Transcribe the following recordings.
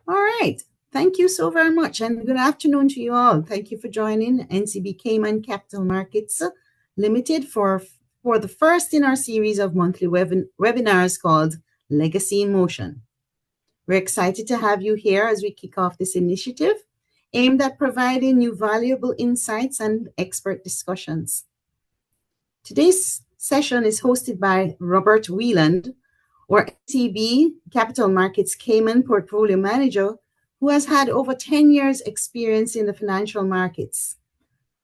All right. Thank you so very much, and good afternoon to you all. Thank you for joining NCB Cayman Capital Markets Limited for the first in our series of monthly webinars called Legacy in Motion. We're excited to have you here as we kick off this initiative aimed at providing you valuable insights and expert discussions. Today's session is hosted by Robert Wieland, or NCB Capital Markets Cayman Portfolio Manager, who has had over 10 years experience in the financial markets.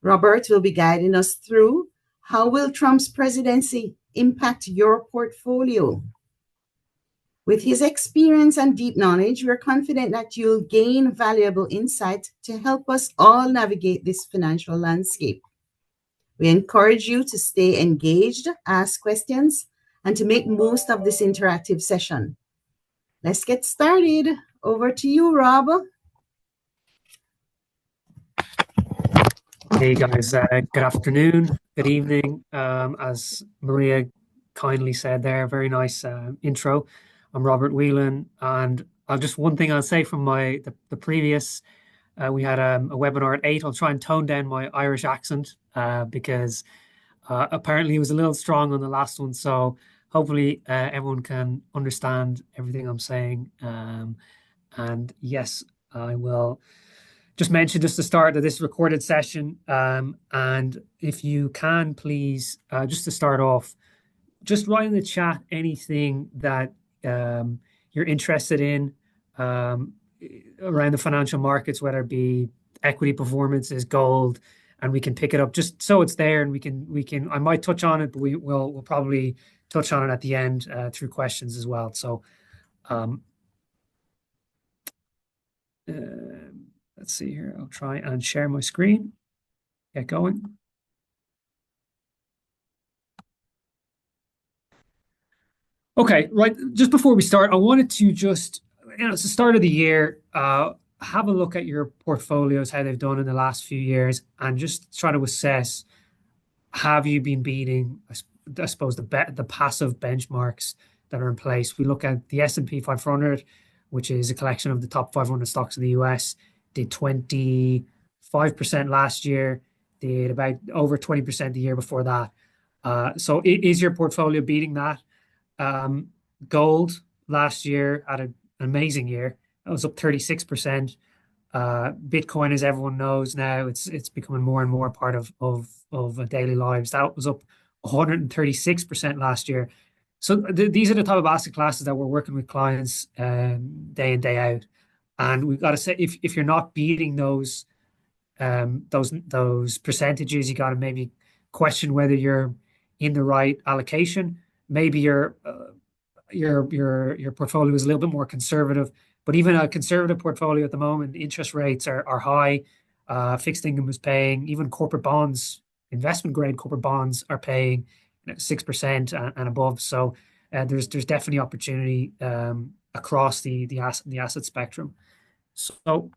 Robert will be guiding us through how will Trump's presidency impact your portfolio. With his experience and deep knowledge, we're confident that you'll gain valuable insight to help us all navigate this financial landscape. We encourage you to stay engaged, ask questions, and to make most of this interactive session. Let's get started. Over to you, Rob. Hey guys, good afternoon, good evening. As Maria kindly said there, very nice intro. I'm Robert Whelan, and one thing I'll say from the previous, we had a webinar at 8. I'll try and tone down my Irish accent because apparently it was a little strong on the last one. So hopefully everyone can understand everything I'm saying. And yes, I will just mention just the start of this recorded session. And if you can, please, just to start off, just write in the chat anything that you're interested in around the financial markets, whether it be equity performances, gold, and we can pick it up just so it's there, and we can. I might touch on it, but we'll probably touch on it at the end through questions as well. So let's see here. I'll try and share my screen. Get going. Okay, right. Just before we start, I wanted to just, it's the start of the year. Have a look at your portfolios, how they've done in the last few years, and just try to assess, have you been beating, I suppose, the passive benchmarks that are in place. We look at the S&P 500, which is a collection of the top 500 stocks in the US, did 25% last year, did about over 20% the year before that. So is your portfolio beating that? Gold last year had an amazing year. It was up 36%. Bitcoin, as everyone knows now, it's becoming more and more part of daily lives. That was up 136% last year. So these are the type of asset classes that we're working with clients day in, day out. And we've got to say, if you're not beating those percentages, you got to maybe question whether you're in the right allocation. Maybe your portfolio is a little bit more conservative, but even a conservative portfolio at the moment, interest rates are high. Fixed income is paying, even corporate bonds, investment grade corporate bonds are paying 6% and above. So there's definitely opportunity across the asset spectrum. So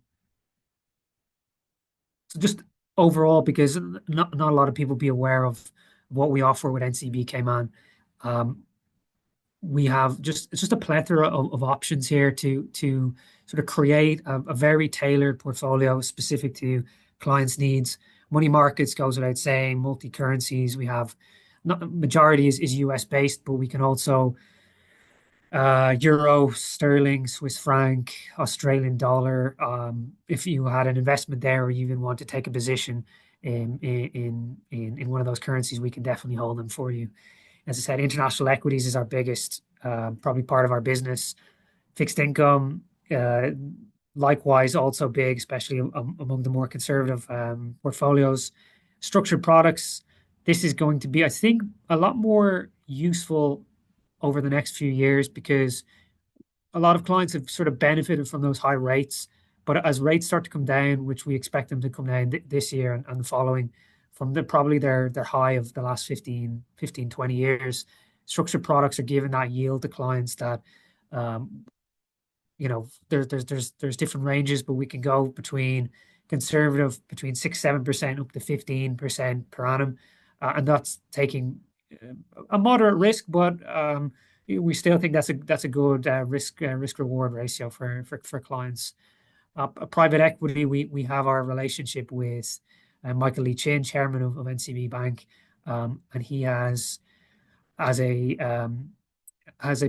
just overall, because not a lot of people be aware of what we offer with NCB Cayman. We have it's just a plethora of options here to sort of create a very tailored portfolio specific to clients' needs. Money markets goes without saying, multi-currencies. We have, majority is US based, but we can also Euro, sterling, Swiss franc, Australian dollar. If you had an investment there, or you even want to take a position in one of those currencies, we can definitely hold them for you. As I said, international equities is our biggest, probably part of our business. Fixed income, likewise, also big, especially among the more conservative portfolios. Structured products, this is going to be, I think, a lot more useful over the next few years, because a lot of clients have sort of benefited from those high rates. But as rates start to come down, which we expect them to come down this year and the following, from probably their high of the last 15, 20 years, structured products are giving that yield to clients that, there's different ranges, but we can go between conservative, between 6-7% up to 15% per annum. And that's taking a moderate risk, but we still think that's a good risk reward ratio for clients. Private equity, we have our relationship with Michael Lee Chin, chairman of NCB Bank, and he has a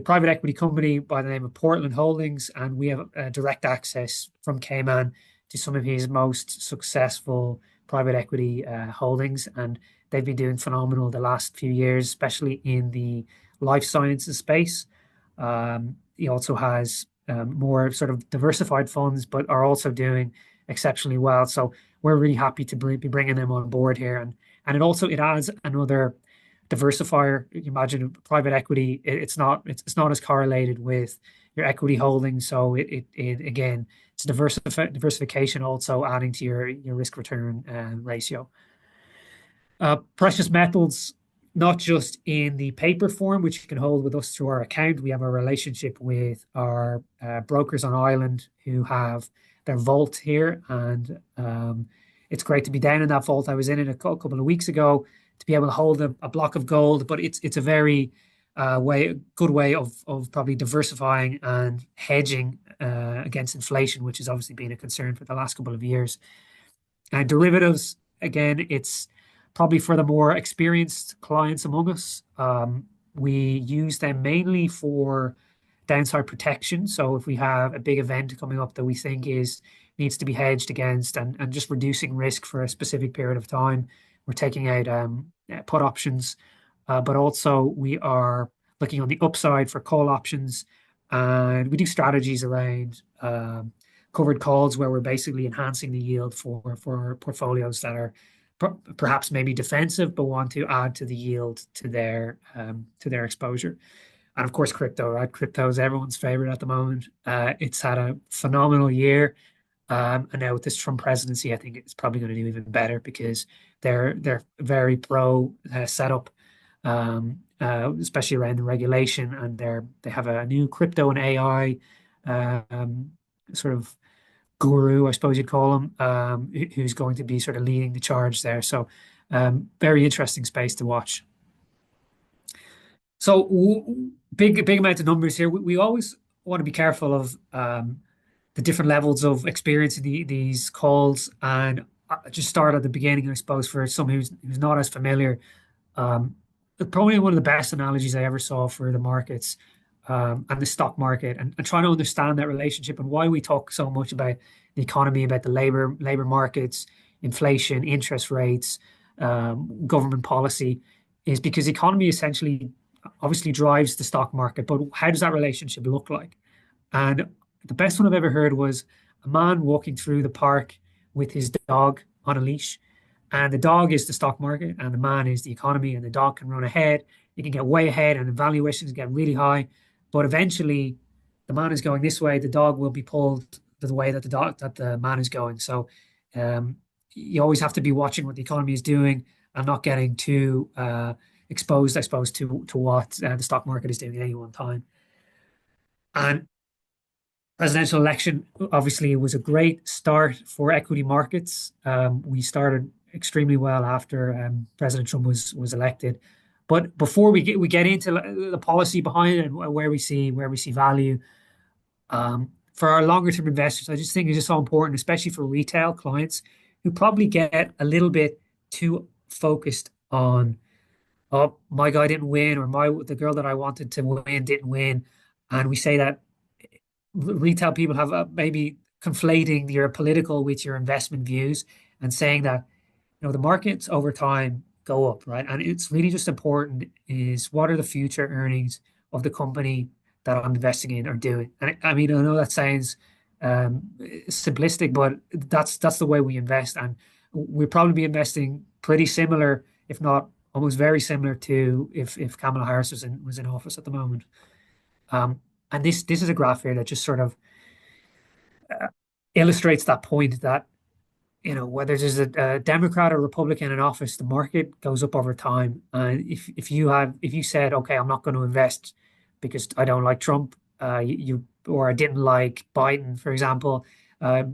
private equity company by the name of Portland Holdings, and we have direct access from Cayman to some of his most successful private equity holdings, and they've been doing phenomenal the last few years, especially in the life sciences space. He also has more sort of diversified funds, but are also doing exceptionally well. So we're really happy to be bringing them on board here, and it adds another diversifier. You imagine private equity, it's not as correlated with your equity holdings. So it again, it's diversification, also adding to your risk return ratio. Precious metals, not just in the paper form, which you can hold with us through our account. We have a relationship with our brokers on Ireland who have their vault here, and it's great to be down in that vault. I was in it a couple of weeks ago to be able to hold a block of gold, but it's a very good way of probably diversifying and hedging against inflation, which has obviously been a concern for the last couple of years. And derivatives, again, it's probably for the more experienced clients among us. We use them mainly for downside protection. So if we have a big event coming up that we think needs to be hedged against, and just reducing risk for a specific period of time, we're taking out put options, but also we are looking on the upside for call options, and we do strategies around covered calls where we're basically enhancing the yield for portfolios that are perhaps maybe defensive but want to add to the yield to their exposure. And of course, crypto, right? Crypto is everyone's favorite at the moment. It's had a phenomenal year. And now with this Trump presidency, I think it's probably going to do even better because they're very pro setup, especially around the regulation, and they have a new crypto and AI sort of guru, I suppose you'd call him, who's going to be sort of leading the charge there. So very interesting space to watch. So big amount of numbers here. We always want to be careful of the different levels of experience in these calls, and just start at the beginning, I suppose, for someone who's not as familiar. Probably one of the best analogies I ever saw for the markets and the stock market, and trying to understand that relationship and why we talk so much about the economy, about the labor markets, inflation, interest rates, government policy, is because the economy essentially obviously drives the stock market. But how does that relationship look like? And the best one I've ever heard was a man walking through the park with his dog on a leash. And the dog is the stock market, and the man is the economy, and the dog can run ahead. It can get way ahead, and the valuations get really high. But eventually, the man is going this way. The dog will be pulled the way that the man is going. So you always have to be watching what the economy is doing and not getting too exposed, I suppose, to what the stock market is doing at any one time. And presidential election obviously was a great start for equity markets. We started extremely well after President Trump was elected. But before we get into the policy behind it and where we see value, for our longer term investors, I just think it's just so important, especially for retail clients who probably get a little bit too focused on, oh, my guy didn't win, or the girl that I wanted to win didn't win. And we say that retail people have maybe conflating your political with your investment views, and saying that the markets over time go up, right? And it's really just important is what are the future earnings of the company that I'm investing in are doing. And I mean, I know that sounds simplistic, but that's the way we invest, and we'll probably be investing pretty similar, if not almost very similar to if Kamala Harris was in office at the moment. And this is a graph here that just sort of illustrates that point that whether there's a Democrat or Republican in office, the market goes up over time. And if you said, okay, I'm not going to invest because I don't like Trump, or I didn't like Biden, for example,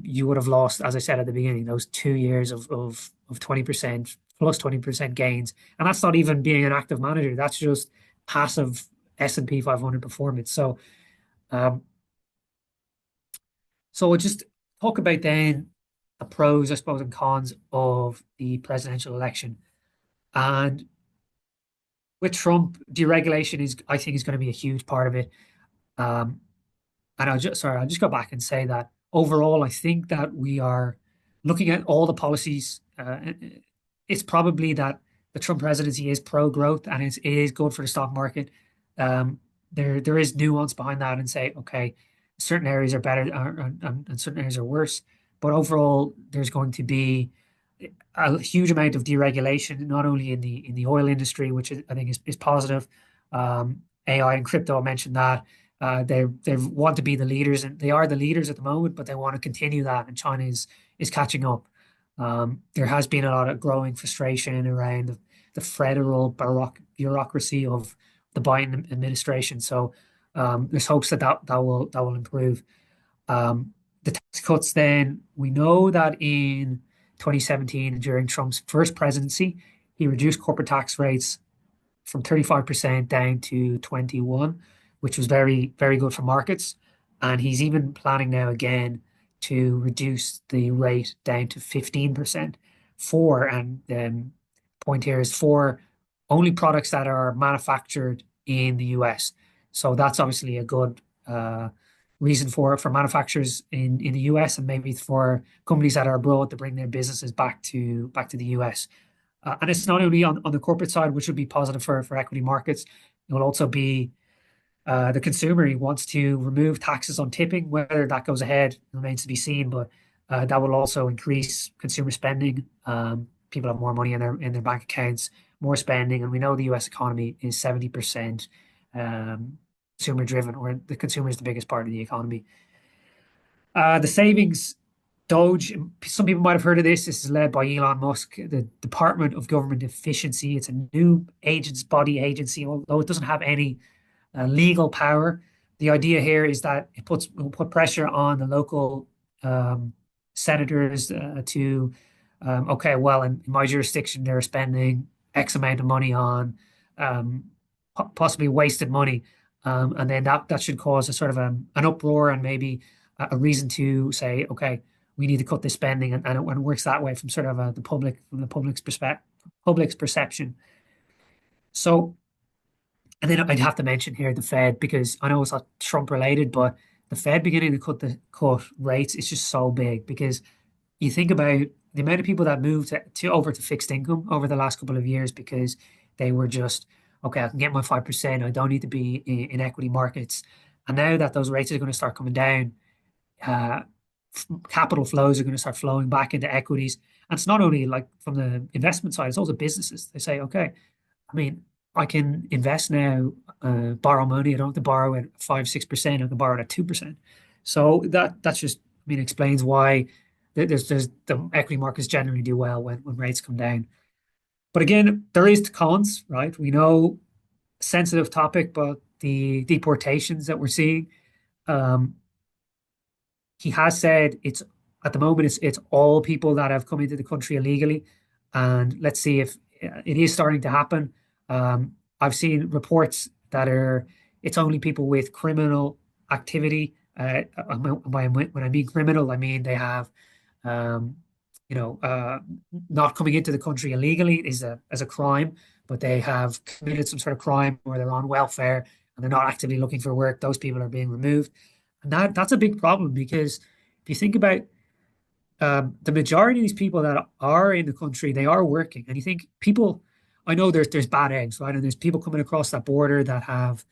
you would have lost, as I said at the beginning, those 2 years of 20% plus 20% gains. And that's not even being an active manager. That's just passive S&P 500 performance. So we'll just talk about then the pros, I suppose, and cons of the presidential election. And with Trump, deregulation I think, is going to be a huge part of it. And I'll just go back and say that overall, I think that we are looking at all the policies. It's probably that the Trump presidency is pro-growth and it is good for the stock market. There is nuance behind that, and say, okay, certain areas are better and certain areas are worse. But overall, there's going to be a huge amount of deregulation, not only in the oil industry, which I think is positive. AI and crypto, I mentioned that. They want to be the leaders, and they are the leaders at the moment, but they want to continue that, and China is catching up. There has been a lot of growing frustration around the federal bureaucracy of the Biden administration. So there's hopes that will improve. The tax cuts, then, we know that in 2017, during Trump's first presidency, he reduced corporate tax rates from 35% down to 21%, which was very, very good for markets. And he's even planning now again to reduce the rate down to 15% and the point here is for only products that are manufactured in the US. So that's obviously a good reason for manufacturers in the US, and maybe for companies that are abroad to bring their businesses back to the US. And it's not only on the corporate side, which would be positive for equity markets. It will also be the consumer. He wants to remove taxes on tipping. Whether that goes ahead remains to be seen, but that will also increase consumer spending. People have more money in their bank accounts, more spending, and we know the US economy is 70% consumer driven, or the consumer is the biggest part of the economy. The savings Doge, some people might have heard of this. This is led by Elon Musk, the Department of Government Efficiency. It's a new body agency, although it doesn't have any legal power. The idea here is that it will put pressure on the local senators to, okay, well, in my jurisdiction, they're spending X amount of money on possibly wasted money. And then that should cause a sort of an uproar, and maybe a reason to say, okay, we need to cut this spending, and it works that way from sort of the public's perception. So, and then I'd have to mention here the Fed, because I know it's not Trump related, but the Fed beginning to cut rates is just so big, because you think about the amount of people that moved over to fixed income over the last couple of years, because they were just, okay, I can get my 5%. I don't need to be in equity markets. And now that those rates are going to start coming down, capital flows are going to start flowing back into equities. And it's not only like from the investment side, it's also businesses. They say, okay, I mean, I can invest now, borrow money. I don't have to borrow at 5-6%. I can borrow it at 2%. So that's just, explains why there's the equity markets generally do well when rates come down. But again, there is cons, right? We know, sensitive topic, but the deportations that we're seeing, he has said at the moment it's all people that have come into the country illegally, and let's see if it is starting to happen. I've seen reports that it's only people with criminal activity. When I mean criminal, I mean they have, not coming into the country illegally as a crime, but they have committed some sort of crime, or they're on welfare and they're not actively looking for work. Those people are being removed. And that's a big problem, because if you think about the majority of these people that are in the country, they are working. And you think people, I know there's bad eggs, right? And there's people coming across that border that have,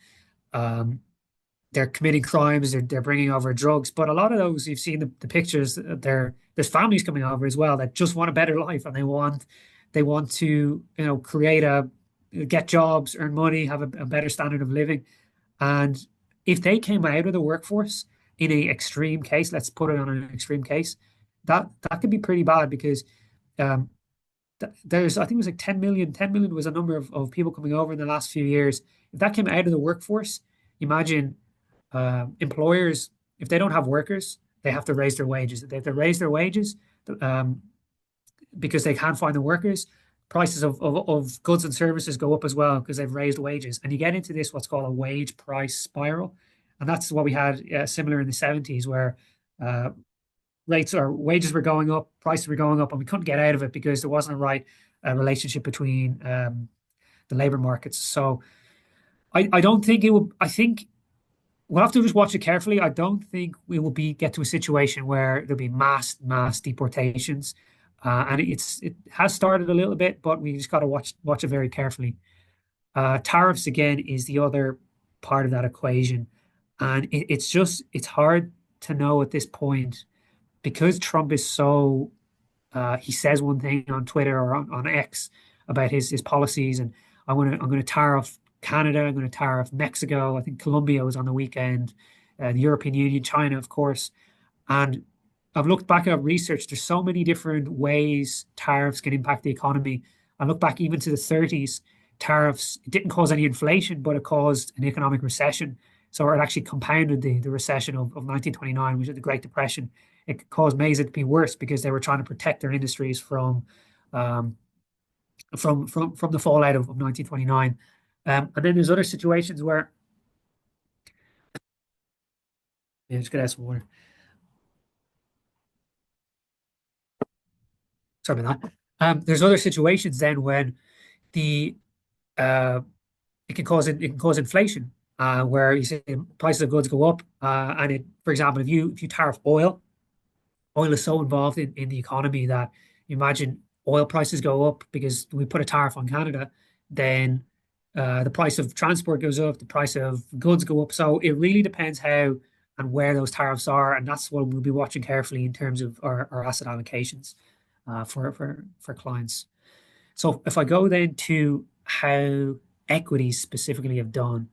they're committing crimes, they're bringing over drugs. But a lot of those, you've seen the pictures, there's families coming over as well that just want a better life, and they want to, get jobs, earn money, have a better standard of living. And if they came out of the workforce in an extreme case, let's put it on an extreme case, that could be pretty bad, because I think it was like 10 million. 10 million was a number of people coming over in the last few years. If that came out of the workforce, imagine employers, if they don't have workers, they have to raise their wages. They have to raise their wages because they can't find the workers. prices of goods and services go up as well because they've raised wages. And you get into this, what's called a wage price spiral. And that's what we had similar in the 70s, where uh, rates or wages were going up, prices were going up, and we couldn't get out of it because there wasn't a right relationship between the labor markets. So I don't think it will. I think we'll have to just watch it carefully. I don't think we will get to a situation where there'll be mass deportations, and it has started a little bit, but we just got to watch it very carefully. Tariffs again is the other part of that equation, and it's hard to know at this point because Trump is so he says one thing on Twitter or on X about his policies, and I'm going to tariff Canada, I'm going to tariff Mexico. I think Colombia was on the weekend, the European Union, China, of course. And I've looked back at research. There's so many different ways tariffs can impact the economy. I look back even to the 30s. Tariffs, it didn't cause any inflation, but it caused an economic recession. So it actually compounded the recession of 1929, which is the Great Depression. It caused Mesa to be worse because they were trying to protect their industries um, from the fallout of 1929. And then there's other situations where yeah, just gonna add some water. Sorry about that. There's other situations then when the uh, it can cause inflation, where you see prices of goods go up, and for example, if you tariff oil is so involved in the economy that you imagine oil prices go up because we put a tariff on Canada, then the price of transport goes up, the price of goods go up. So it really depends how and where those tariffs are, and that's what we'll be watching carefully in terms of our asset allocations for clients. So if I go then to how equities specifically have done,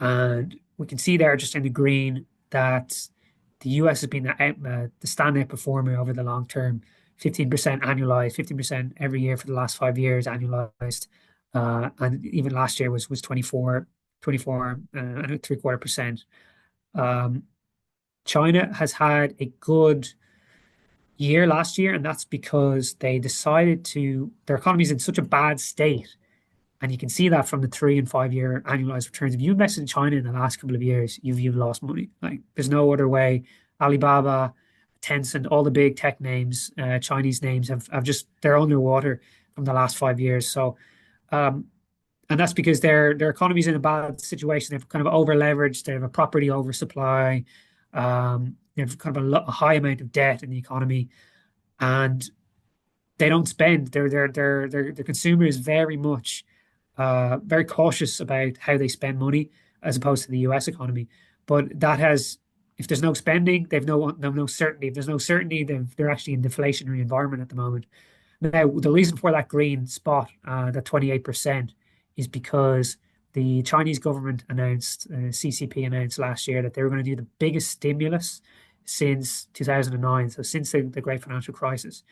and we can see there just in the green that the US has been the standout performer over the long term, 15% annualized, 15% every year for the last 5 years annualized. And even last year was 24 and 3/4%. Um, China has had a good year last year, and that's because they decided their economy is in such a bad state. And you can see that from the 3 and 5 year annualized returns. If you invested in China in the last couple of years, you've lost money. Like there's no other way. Alibaba, Tencent, all the big tech names, Chinese names have just they're underwater from the last 5 years. So um, and that's because their economy's in a bad situation. They've kind of over leveraged. They have a property oversupply. They have kind of a high amount of debt in the economy, and they don't spend. Their consumer is very much very cautious about how they spend money as opposed to the US economy. But that has, if there's no spending, they've no certainty. If there's no certainty, they're actually in deflationary environment at the moment. Now, the reason for that green spot, that 28%, is because the Chinese government announced, CCP announced last year that they were going to do the biggest stimulus since 2009, so since the great financial crisis.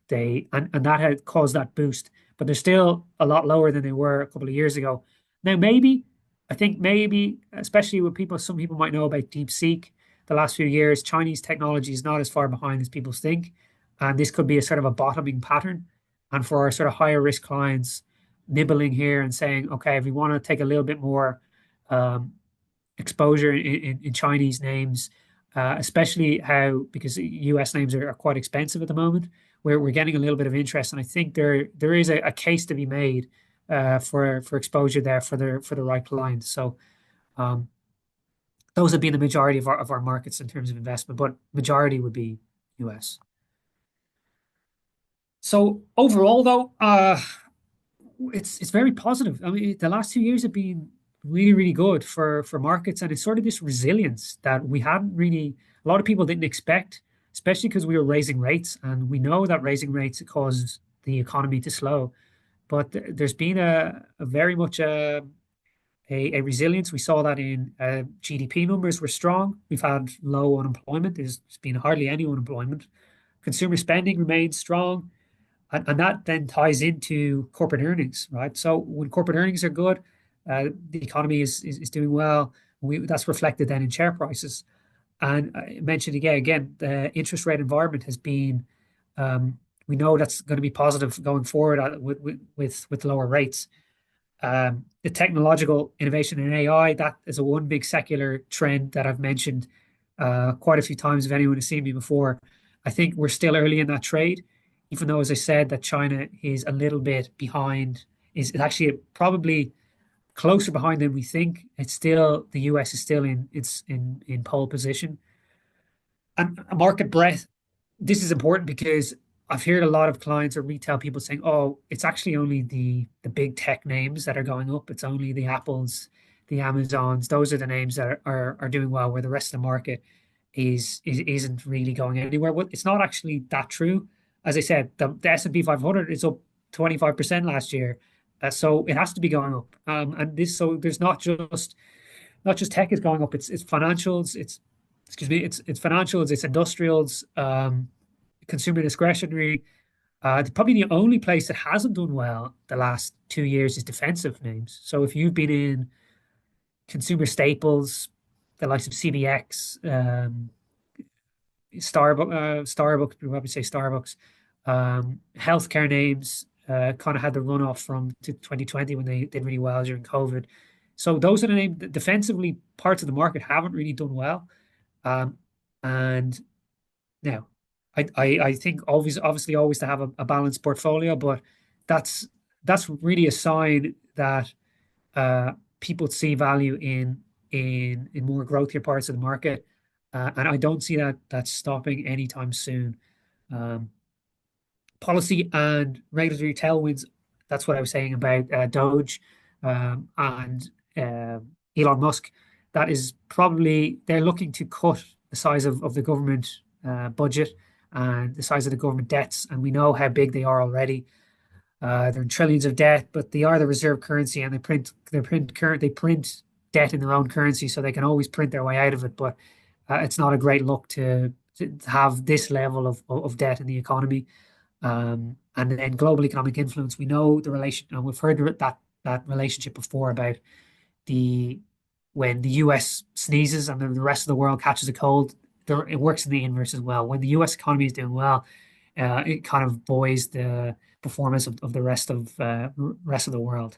And that had caused that boost, but they're still a lot lower than they were a couple of years ago. Now, I think maybe, especially with some people might know about DeepSeek, the last few years, Chinese technology is not as far behind as people think. And this could be a sort of a bottoming pattern. And for our sort of higher risk clients, nibbling here and saying, okay, if we want to take a little bit more um, exposure in Chinese names, especially because US names are quite expensive at the moment, we're getting a little bit of interest. And I think there is a case to be made for exposure there for the right clients. So those would be the majority of our markets in terms of investment, but majority would be US. So overall, though, it's very positive. I mean, the last 2 years have been really good for markets, and it's sort of this resilience that we hadn't really. A lot of people didn't expect, especially because we were raising rates, and we know that raising rates causes the economy to slow. But there's been a very much a resilience. We saw that in GDP numbers were strong. We've had low unemployment. There's been hardly any unemployment. Consumer spending remains strong. And that then ties into corporate earnings, right? So when corporate earnings are good, the economy is doing well. That's reflected then in share prices. And I mentioned again, the interest rate environment has been we know that's going to be positive going forward with lower rates. The technological innovation in AI, that is a one big secular trend that I've mentioned quite a few times. If anyone has seen me before, I think we're still early in that trade, even though, as I said, that China is a little bit behind, is actually probably closer behind than we think. It's still, the US is still in pole position. And a market breadth, this is important because I've heard a lot of clients or retail people saying, "Oh, it's actually only the big tech names that are going up. It's only the Apples, the Amazons. Those are the names that are doing well, where the rest of the market isn't really going anywhere." Well, it's not actually that true. As I said, the S&P 500 is up 25% last year, so it has to be going up. And this, so there's not just tech is going up. It's financials. It's financials. It's industrials. Consumer discretionary. Probably the only place that hasn't done well the last 2 years is defensive names. So if you've been in consumer staples, the likes of CBX, Starbucks, we probably say Starbucks, healthcare names kind of had the runoff from 2020 when they did really well during COVID. So those are the names. Defensively, parts of the market haven't really done well. And now, I think obviously always to have a balanced portfolio, but that's really a sign that people see value in more growthier parts of the market, and I don't see that stopping anytime soon. Policy and regulatory tailwinds. That's what I was saying about Doge and Elon Musk. That is probably, they're looking to cut the size of the government budget and the size of the government debts, and we know how big they are already. They're in trillions of debt, but they are the reserve currency, and they print debt in their own currency, so they can always print their way out of it. But it's not a great look to have this level of debt in the economy. And then global economic influence. We know the relation, and we've heard that relationship before about when the US sneezes and then the rest of the world catches a cold. It works in the inverse as well. When the US economy is doing well, it kind of buoys the performance of the rest of the world.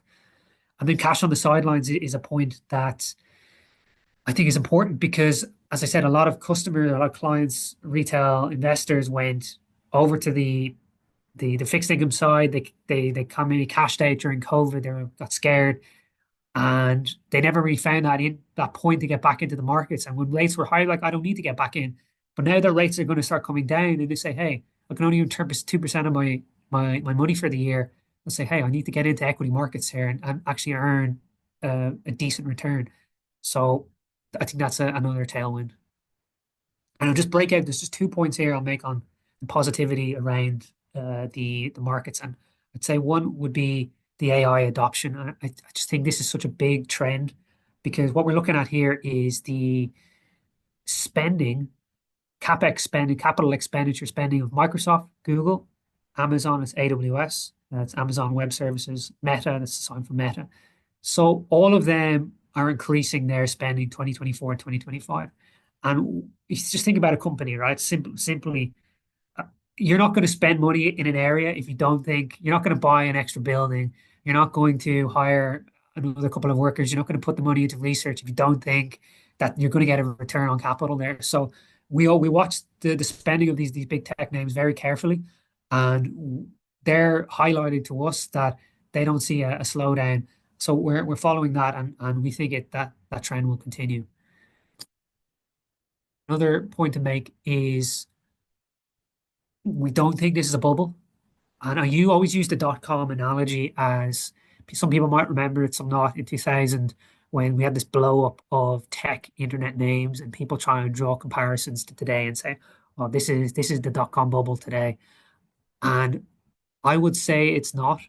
And then cash on the sidelines is a point that I think is important because, as I said, a lot of customers, a lot of clients, retail investors went over to the fixed income side. They come in, cashed out during COVID. They got scared, and they never really found that point to get back into the markets. And when rates were high, like, I don't need to get back in. But now their rates are going to start coming down, and they say, "Hey, I can only earn 2% of my money for the year." They'll say, "Hey, I need to get into equity markets here and actually earn a decent return." So I think that's another tailwind. And I'll just break out. There's just 2 points here I'll make on the positivity around the markets, and I'd say one would be the AI adoption. I just think this is such a big trend because what we're looking at here is the spending, CapEx spending, capital expenditure spending of Microsoft, Google, Amazon, it's AWS, that's Amazon Web Services, Meta, that's the sign for Meta. So all of them are increasing their spending 2024 and 2025. And you just think about a company, right? Simply, you're not going to spend money in an area if you don't think, you're not going to buy an extra building. You're not going to hire another couple of workers. You're not going to put the money into research if you don't think that you're going to get a return on capital there. So we watch the spending of these big tech names very carefully, and they're highlighting to us that they don't see a slowdown. So we're following that, and we think that trend will continue. Another point to make is we don't think this is a bubble. And you always use the dot-com analogy, as some people might remember it, some not, in 2000 when we had this blow up of tech internet names, and people try and draw comparisons to today and say, "Oh, this is the dot-com bubble today." And I would say it's not.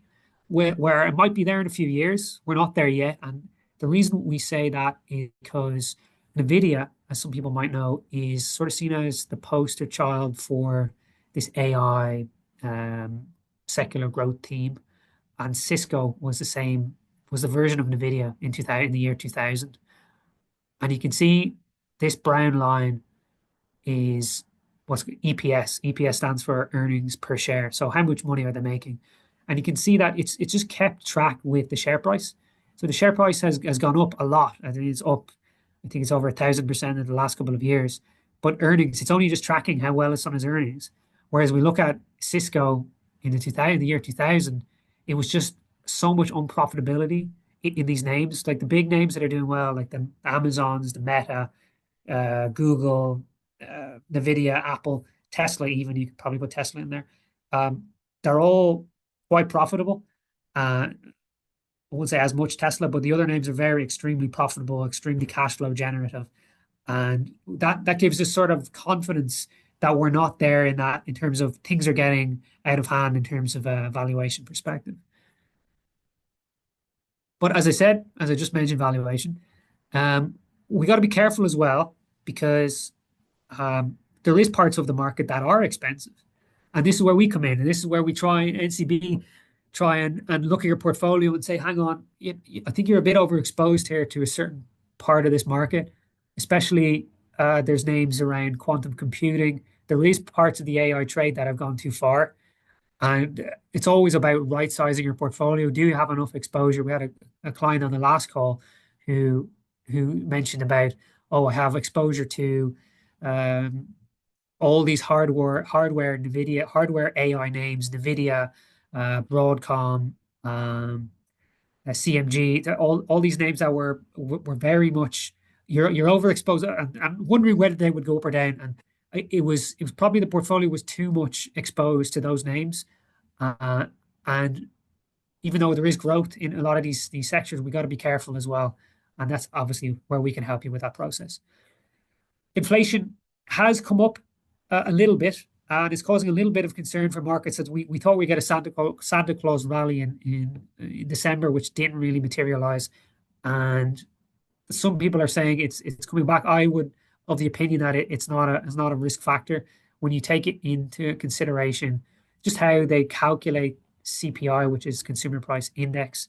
Where it might be there in a few years, we're not there yet. And the reason we say that is because NVIDIA, as some people might know, is sort of seen as the poster child for this AI secular growth theme. And Cisco was the version of NVIDIA in the year 2000. And you can see this brown line is what's EPS. EPS stands for earnings per share. So how much money are they making? And you can see that it's just kept track with the share price. So the share price has gone up a lot. I think it's up, I think it's over 1,000% in the last couple of years. But earnings, it's only just tracking how well it's on its earnings. Whereas we look at Cisco in the year 2000, it was just so much unprofitability in these names, like the big names that are doing well, like the Amazons, the Meta, Google, Nvidia, Apple, Tesla, even you could probably put Tesla in there. They're all quite profitable. I won't say as much Tesla, but the other names are very extremely profitable, extremely cash flow generative. And that gives us sort of confidence that we're not there in terms of things are getting out of hand in terms of a valuation perspective. But as I said, as I just mentioned, valuation, we got to be careful as well because there is parts of the market that are expensive. And this is where we come in. And this is where we try, NCB, try and look at your portfolio and say, hang on, I think you're a bit overexposed here to a certain part of this market, especially there's names around quantum computing. There is parts of the AI trade that have gone too far. And it's always about right sizing your portfolio. Do you have enough exposure? We had a client on the last call who mentioned about, oh, I have exposure to all these hardware NVIDIA, hardware AI names, NVIDIA, Broadcom, CMG, all these names that were very much you're overexposed and wondering whether they would go up or down. And it was probably the portfolio was too much exposed to those names. And even though there is growth in a lot of these sectors, we got to be careful as well. And that's obviously where we can help you with that process. Inflation has come up a little bit, and it's causing a little bit of concern for markets. That we thought we'd get a Santa Claus rally in December, which didn't really materialize. And some people are saying it's coming back. I would of the opinion that it's not a risk factor when you take it into consideration just how they calculate CPI, which is Consumer Price Index.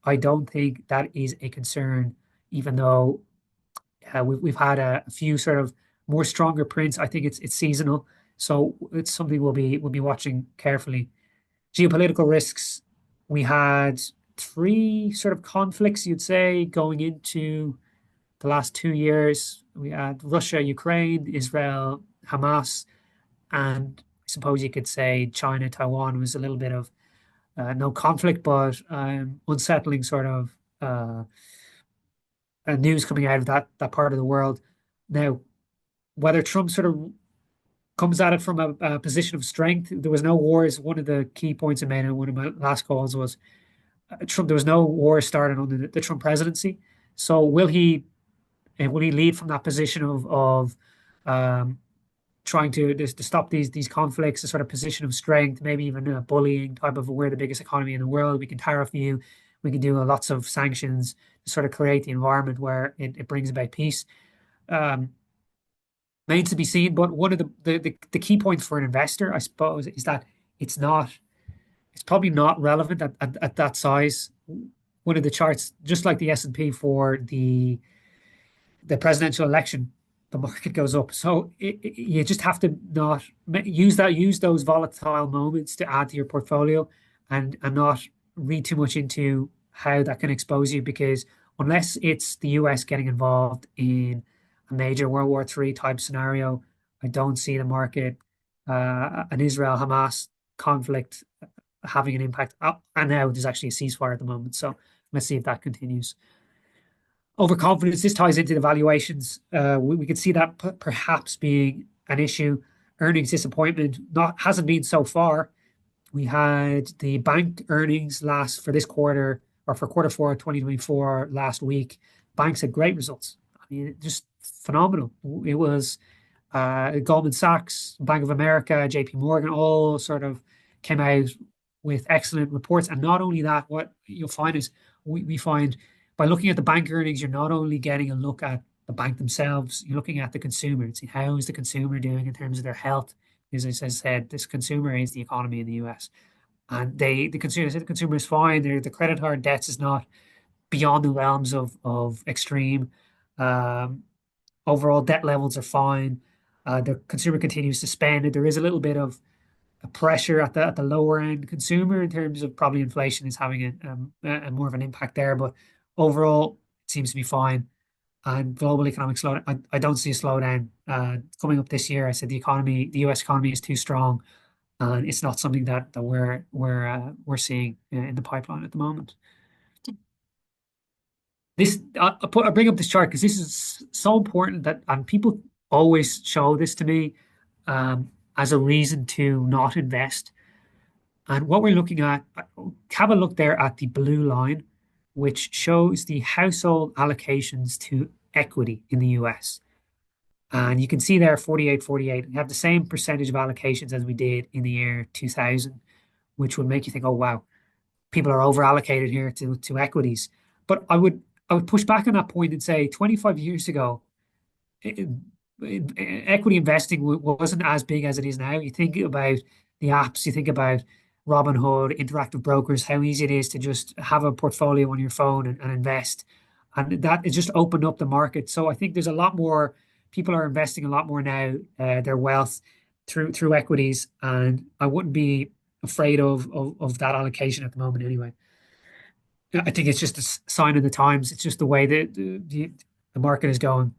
I don't think that is a concern, even though we've had a few sort of more stronger prints. I think it's seasonal, so it's something we'll be watching carefully. Geopolitical risks. We had 3 sort of conflicts, you'd say, going into the last 2 years. We had Russia, Ukraine, Israel, Hamas, and I suppose you could say China, Taiwan was a little bit of no conflict, but unsettling sort of news coming out of that part of the world. Now, whether Trump sort of comes at it from a position of strength, there was no wars. One of the key points I made in one of my last calls was Trump. There was no war started under the Trump presidency. So will he lead from that position of trying to stop these conflicts, a sort of position of strength, maybe even a bullying type of, we're the biggest economy in the world, we can tariff you, we can do lots of sanctions to sort of create the environment where it brings about peace. Remains to be seen, but one of the key points for an investor, I suppose, is that it's probably not relevant at that size. One of the charts, just like the S&P for the presidential election, the market goes up. So you just have to not use those volatile moments to add to your portfolio and not read too much into how that can expose you, because unless it's the US getting involved in a major World War III type scenario, I don't see the market, an Israel-Hamas conflict having an impact. And now there's actually a ceasefire at the moment. So let's see if that continues. Overconfidence, this ties into the valuations. We could see that perhaps being an issue. Earnings disappointment hasn't been so far. We had the bank earnings for this quarter, or for quarter 4 of 2024 last week. Banks had great results. I mean, just phenomenal. It was Goldman Sachs, Bank of America, JP Morgan, all sort of came out with excellent reports. And not only that, what you'll find is we find by looking at the bank earnings, you're not only getting a look at the bank themselves, you're looking at the consumer and see how is the consumer doing in terms of their health. As I said, this consumer is the economy in the US. And the consumer is fine. The credit card debts is not beyond the realms of extreme. Overall debt levels are fine. The consumer continues to spend. There is a little bit of a pressure at the lower end consumer in terms of probably inflation is having a more of an impact there. But overall, it seems to be fine. And global economic slowdown, I don't see a slowdown coming up this year. I said the U.S. economy is too strong, and it's not something that we're seeing in the pipeline at the moment. I bring up this chart because this is so important and people always show this to me as a reason to not invest. And what we're looking at, have a look there at the blue line, which shows the household allocations to equity in the US. And you can see there 48, 48. We have the same percentage of allocations as we did in the year 2000, which would make you think, oh, wow, people are over allocated here to equities. But I would push back on that point and say 25 years ago, equity investing wasn't as big as it is now. You think about the apps, you think about Robinhood, interactive brokers, how easy it is to just have a portfolio on your phone and invest. And that has just opened up the market. So I think there's a lot more, people are investing a lot more now, their wealth through equities. And I wouldn't be afraid of that allocation at the moment anyway. I think it's just a sign of the times. It's just the way that the market is going.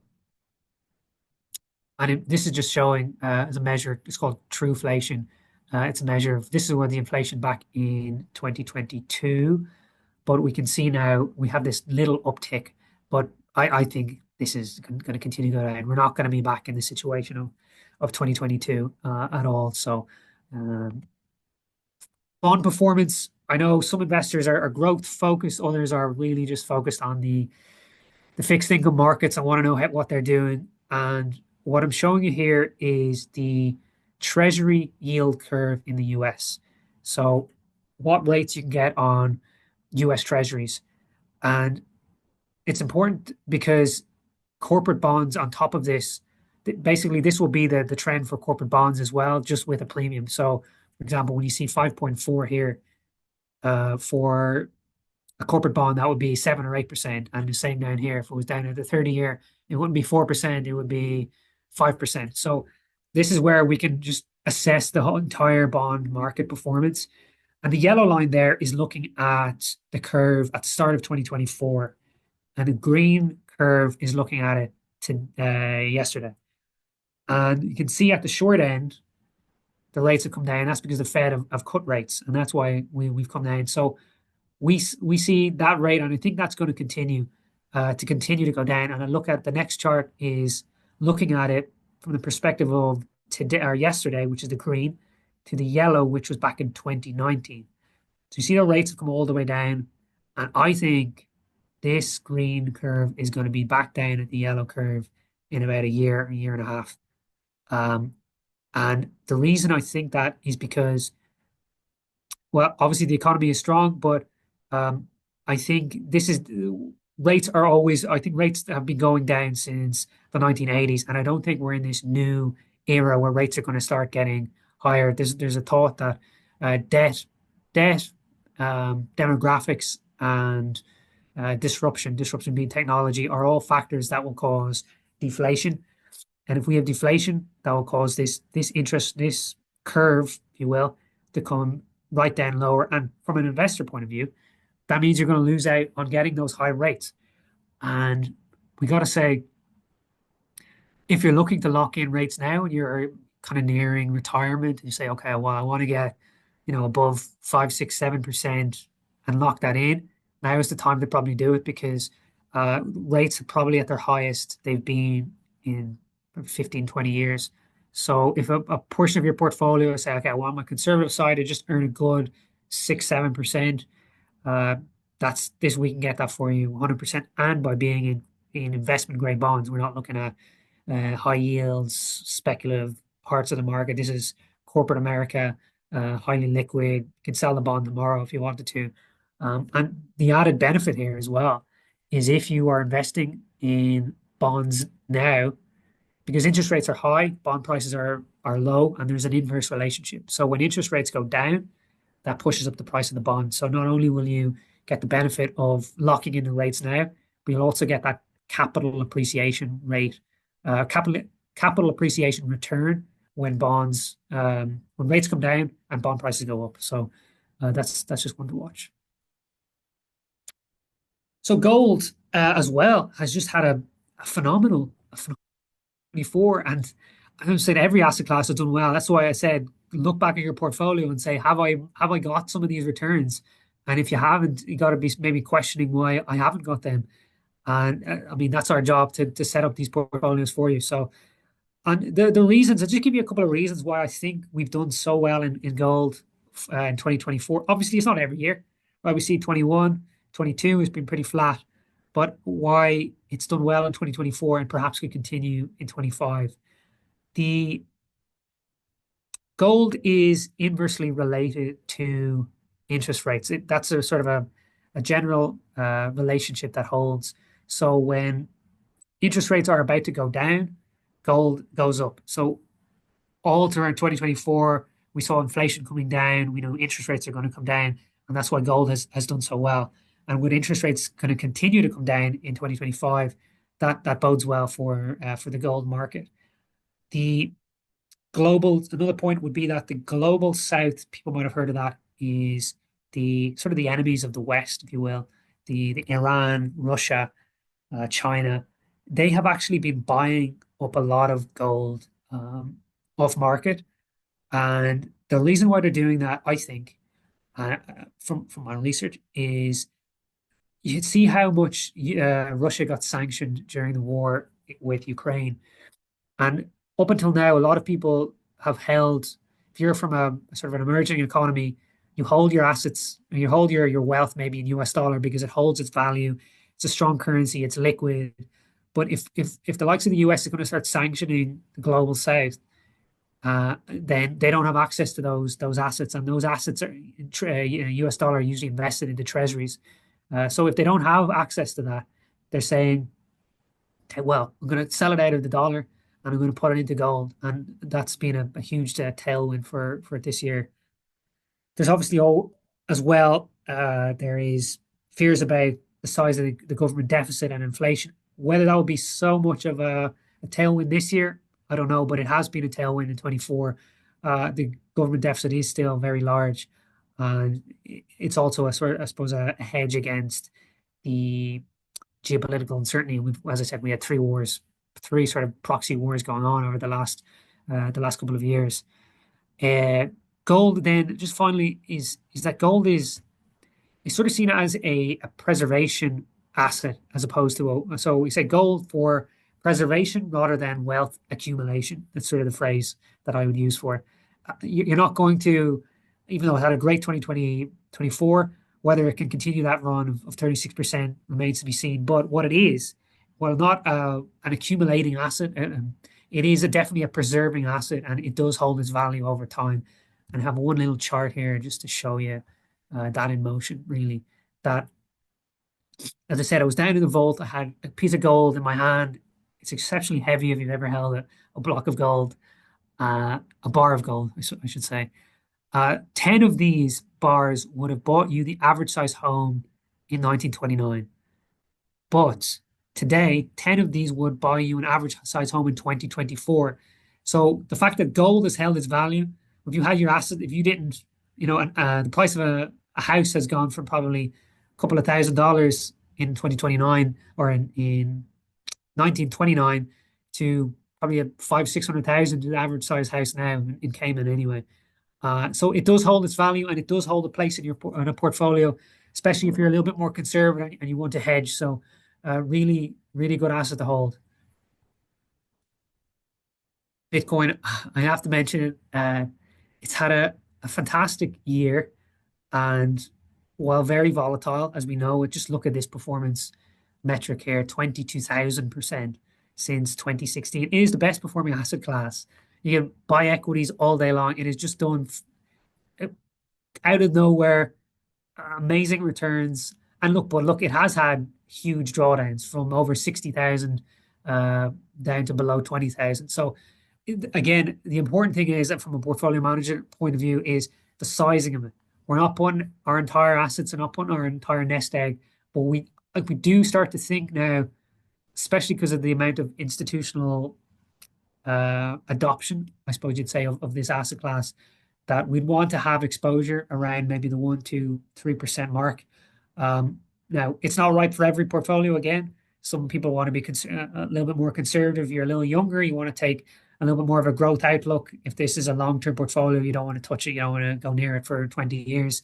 And this is just showing as a measure, it's called trueflation. It's a measure of, this is where the inflation back in 2022. But we can see now we have this little uptick. But I think this is going to continue to go down. We're not going to be back in the situation of 2022 at all. So bond performance, I know some investors are growth focused, others are really just focused on the fixed income markets. I want to know what they're doing. And what I'm showing you here is the Treasury yield curve in the US. So what rates you can get on US Treasuries. And it's important because corporate bonds on top of this, basically this will be the trend for corporate bonds as well, just with a premium. So for example, when you see 5.4 here for a corporate bond, that would be 7 or 8%. And the same down here, if it was down at the 30-year, it wouldn't be 4%, it would be 5%. So this is where we can just assess the whole entire bond market performance. And the yellow line there is looking at the curve at the start of 2024. And the green curve is looking at it yesterday. And you can see at the short end, the rates have come down. That's because the Fed have cut rates. And that's why we've come down. So we see that rate, and I think that's going to continue to go down. And I look at the next chart is looking at it from the perspective of today or yesterday, which is the green, to the yellow, which was back in 2019. So you see the rates have come all the way down. And I think this green curve is going to be back down at the yellow curve in about a year and a half. And the reason I think that is because, well, obviously the economy is strong, but I think rates are always, I think rates have been going down since the 1980s. And I don't think we're in this new era where rates are going to start getting higher. There's a thought that debt, demographics, and disruption being technology, are all factors that will cause deflation. And if we have deflation, that will cause this curve, if you will, to come right down lower. And from an investor point of view, that means you're going to lose out on getting those high rates. And we got to say, if you're looking to lock in rates now and you're kind of nearing retirement, and you say, okay, well, I want to get, above 5, 6, 7% and lock that in, now is the time to probably do it, because rates are probably at their highest they've been in 15, 20 years. So if a portion of your portfolio say, okay, well, on my conservative side, I just earn a good 6, 7%, we can get that for you 100%. And by being in investment grade bonds, we're not looking at high yields, speculative parts of the market. This is corporate America, highly liquid. You can sell the bond tomorrow if you wanted to. And the added benefit here as well is if you are investing in bonds now, because interest rates are high, bond prices are low, and there's an inverse relationship. So when interest rates go down, that pushes up the price of the bond. So not only will you get the benefit of locking in the rates now, but you'll also get that capital appreciation rate, capital capital appreciation return when bonds, when rates come down and bond prices go up. So that's just one to watch. So gold as well has just had a phenomenal 24, and I'm saying every asset class has done well. That's why I said look back at your portfolio and say, have I got some of these returns? And if you haven't, you got to be maybe questioning why I haven't got them. And I mean, that's our job to set up these portfolios for you. So, and the reasons, I'll just give you a couple of reasons why I think we've done so well in gold in 2024. Obviously, it's not every year, right? We see 21, 22 has been pretty flat, but why it's done well in 2024 and perhaps could continue in 25. The gold is inversely related to interest rates. That's a sort of a general relationship that holds. So when interest rates are about to go down, gold goes up. So all throughout 2024, we saw inflation coming down. We know interest rates are going to come down, and that's why gold has done so well. And with interest rates going to continue to come down in 2025, that bodes well for the gold market. The another point would be that the global south, people might have heard of that, is the sort of the enemies of the West, if you will, the Iran, Russia, China. They have actually been buying up a lot of gold off market, and the reason why they're doing that, I think, from my research, is you can see how much Russia got sanctioned during the war with Ukraine. And up until now, a lot of people have held, if you're from a sort of an emerging economy, you hold your assets, you hold your wealth maybe in US dollar because it holds its value. It's a strong currency, it's liquid. But if the likes of the US are going to start sanctioning the global south, then they don't have access to those assets, and those assets are US dollar usually invested into treasuries. So if they don't have access to that, they're saying, well, I'm going to sell it out of the dollar and I'm going to put it into gold. And that's been a huge tailwind for this year. There's obviously as well, there is fears about the size of the government deficit and inflation. Whether that will be so much of a tailwind this year, I don't know, but it has been a tailwind in 24. The government deficit is still very large. And it's also a sort of, I suppose, a hedge against the geopolitical uncertainty. As I said, we had three sort of proxy wars going on over the last couple of years. Gold then, just finally, is that gold is sort of seen as a preservation asset as opposed to so we say gold for preservation rather than wealth accumulation. That's sort of the phrase that I would use for it. You're not going to, even though it had a great 2024, whether it can continue that run of 36% remains to be seen. But what it is, well, not an accumulating asset, it is definitely a preserving asset, and it does hold its value over time. And I have one little chart here just to show you that in motion, really. That, as I said, I was down in the vault. I had a piece of gold in my hand. It's exceptionally heavy if you've ever held a block of gold, a bar of gold, I should say. 10 of these bars would have bought you the average size home in 1929. But today, 10 of these would buy you an average size home in 2024. So the fact that gold has held its value, if you had your asset, if you didn't, the price of a house has gone from probably a couple of $1,000s in 2029 or in 1929 to probably a 500,000-600,000 to the average size house now in Cayman anyway. So it does hold its value, and it does hold a place in a portfolio, especially if you're a little bit more conservative and you want to hedge. So really, really good asset to hold. Bitcoin, I have to mention it. It's had a fantastic year, and while very volatile, as we know, just look at this performance metric here, 22,000% since 2016. It is the best performing asset class. You can buy equities all day long. It has just done out of nowhere, amazing returns. And look, it has had huge drawdowns from over 60,000 down to below 20,000. So again, the important thing is that from a portfolio manager point of view is the sizing of it. We're not putting our entire assets and not putting our entire nest egg, but we do start to think now, especially because of the amount of institutional adoption, I suppose you'd say, of this asset class, that we'd want to have exposure around maybe the 1 to 3% mark. Now, it's not right for every portfolio. Again, some people want to be a little bit more conservative. You're a little younger. You want to take a little bit more of a growth outlook. If this is a long-term portfolio, you don't want to touch it. You don't want to go near it for 20 years.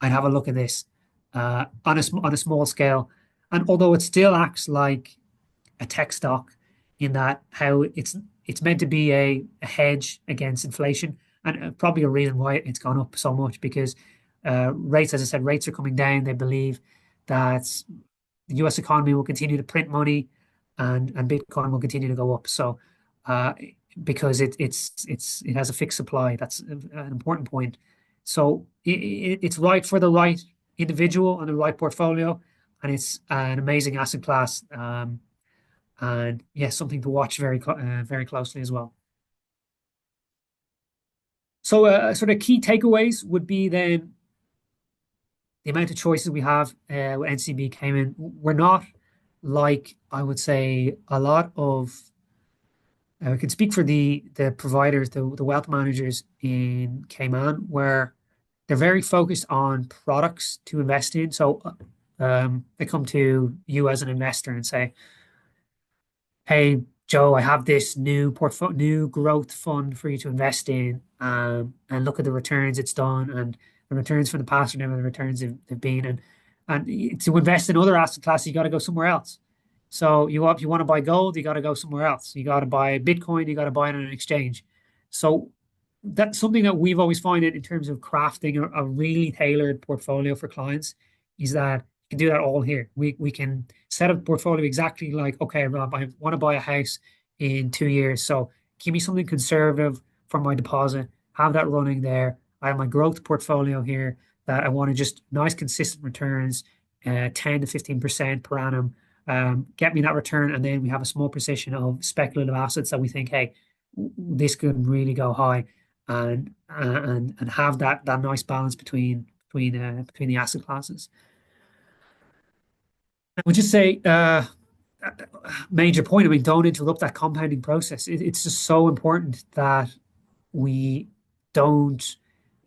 I'd have a look at this on a small scale. And although it still acts like a tech stock in that how it's meant to be a hedge against inflation, and probably a reason why it's gone up so much, because rates, as I said, rates are coming down. They believe that the U.S. economy will continue to print money, and Bitcoin will continue to go up. So because it has a fixed supply. That's an important point. So it's right for the right individual and the right portfolio, and it's an amazing asset class. And yes, something to watch very closely as well. So sort of key takeaways would be then the amount of choices we have with NCB Cayman. We're not like, I would say, a lot of we can speak for the providers, the wealth managers in Cayman, where they're very focused on products to invest in. So they come to you as an investor and say, "Hey, Joe, I have this new growth fund for you to invest in, and look at the returns it's done, and the returns for the past, and the returns they've been, and to invest in other asset classes, you got to go somewhere else. So you want to buy gold, you got to go somewhere else. You got to buy Bitcoin, you got to buy it on an exchange. So that's something that we've always found in terms of crafting a really tailored portfolio for clients, is that you can do that all here. We can set up a portfolio exactly like, okay, Rob, I want to buy a house in 2 years. So give me something conservative for my deposit, have that running there. I have my growth portfolio here that I want to just nice, consistent returns, 10 to 15% per annum. Get me that return. And then we have a small position of speculative assets that we think, hey, this could really go high, and have that nice balance between the asset classes. I would just say, major point. I mean, don't interrupt that compounding process. It's just so important that we don't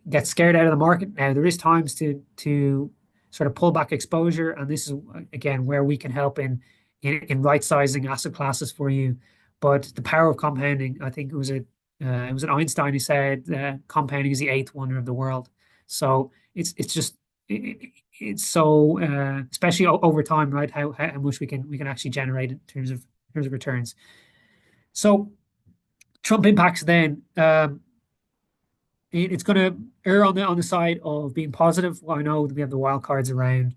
get scared out of the market. Now, there is times to sort of pull back exposure, and this is again where we can help in right sizing asset classes for you. But the power of compounding, I think it was an Einstein who said compounding is the eighth wonder of the world. So it's so especially over time, right? How much we can actually generate in terms of returns. So Trump impacts then. It's going to err on the side of being positive. Well, I know we have the wild cards around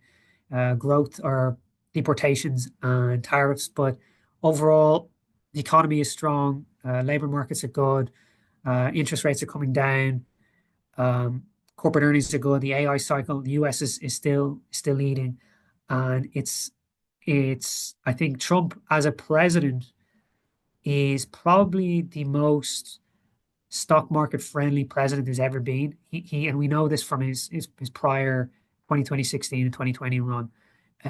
growth or deportations and tariffs, but overall, the economy is strong. Labor markets are good. Interest rates are coming down. Corporate earnings are good. The AI cycle, the US is still leading, and I think Trump as a president is probably the most stock market friendly president there's ever been. And we know this from his prior 2016 and 2020 run.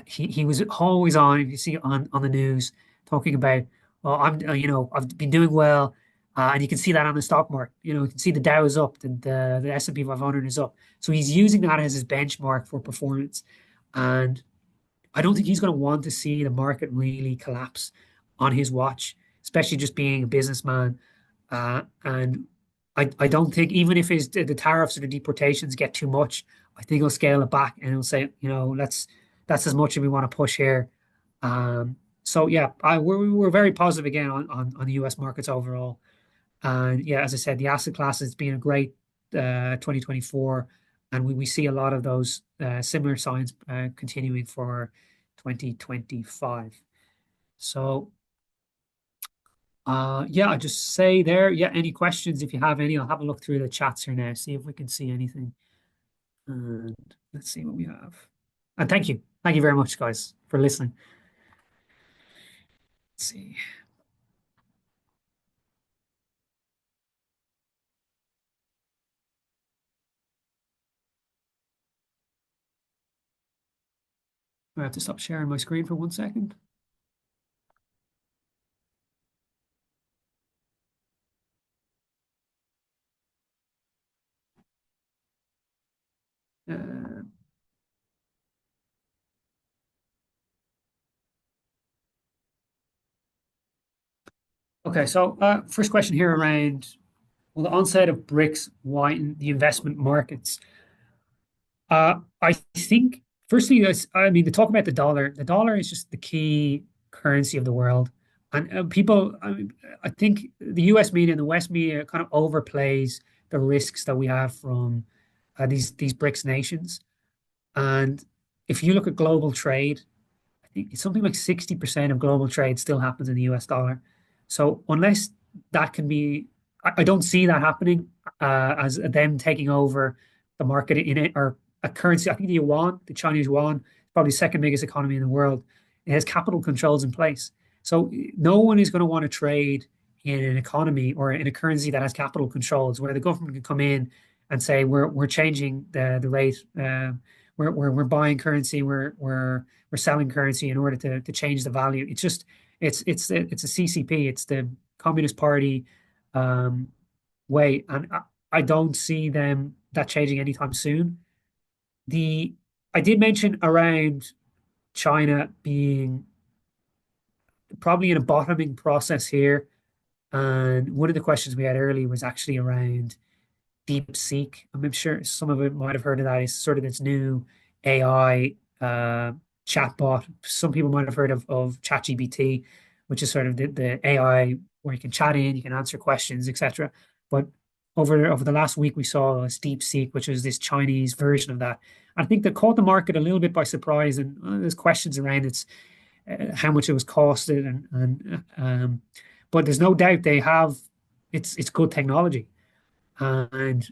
He was always on, if you see on the news, talking about, well, I've been doing well. And you can see that on the stock market. You can see the Dow is up, the S&P 500 is up. So he's using that as his benchmark for performance. And I don't think he's going to want to see the market really collapse on his watch, especially just being a businessman. And I don't think, even if the tariffs or the deportations get too much, I think he'll scale it back and he'll say, that's as much as we want to push here. So yeah, we're very positive again on the US markets overall. And yeah, as I said, the asset class has been a great 2024, and we see a lot of those similar signs continuing for 2025. So yeah, I'll just say there, yeah, any questions, if you have any, I'll have a look through the chats here now, see if we can see anything. And let's see what we have. And thank you very much, guys, for listening. Let's see. I have to stop sharing my screen for 1 second. Uh, okay, so first question here around, will the onset of BRICS widen the investment markets? I think, firstly, I mean, to talk about the dollar is just the key currency of the world. And people, I think the US media and the West media kind of overplays the risks that we have from these BRICS nations. And if you look at global trade, I think it's something like 60% of global trade still happens in the US dollar. So unless that can be, I don't see that happening as them taking over the market in it, or a currency. I think the yuan, the Chinese yuan, probably the second biggest economy in the world. It has capital controls in place. So no one is going to want to trade in an economy or in a currency that has capital controls, where the government can come in and say we're changing the rate. We're buying currency. We're selling currency in order to change the value. It's just it's a CCP. It's the Communist Party um, way, and I don't see them that changing anytime soon. The I did mention around China being probably in a bottoming process here, and one of the questions we had earlier was actually around DeepSeek. I'm sure some of it might have heard of that. It's sort of this new AI chatbot. Some people might have heard of ChatGPT, which is sort of the AI where you can chat in, you can answer questions, etc. But over the last week, we saw this DeepSeek, which is this Chinese version of that. I think that caught the market a little bit by surprise, and there's questions around its how much it was costed, and but there's no doubt they have it's good technology. And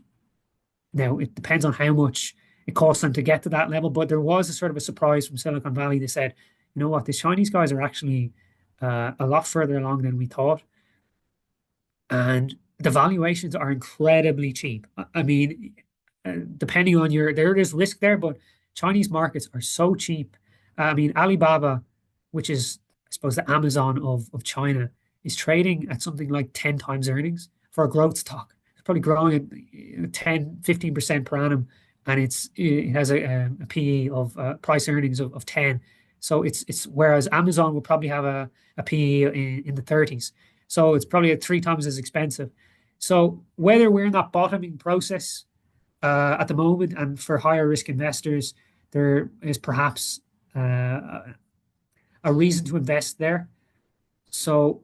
now it depends on how much it costs them to get to that level. But there was a sort of a surprise from Silicon Valley. They said, you know what, the Chinese guys are actually a lot further along than we thought. And the valuations are incredibly cheap. I mean, depending on there is risk there, but Chinese markets are so cheap. I mean, Alibaba, which is, I suppose, the Amazon of China, is trading at something like 10 times earnings for a growth stock. It's probably growing at 10, 15% per annum. And it has a PE of price earnings of 10. So it's whereas Amazon will probably have a PE in the 30s. So it's probably at 3 times as expensive. So whether we're in that bottoming process at the moment, and for higher risk investors, there is perhaps a reason to invest there. So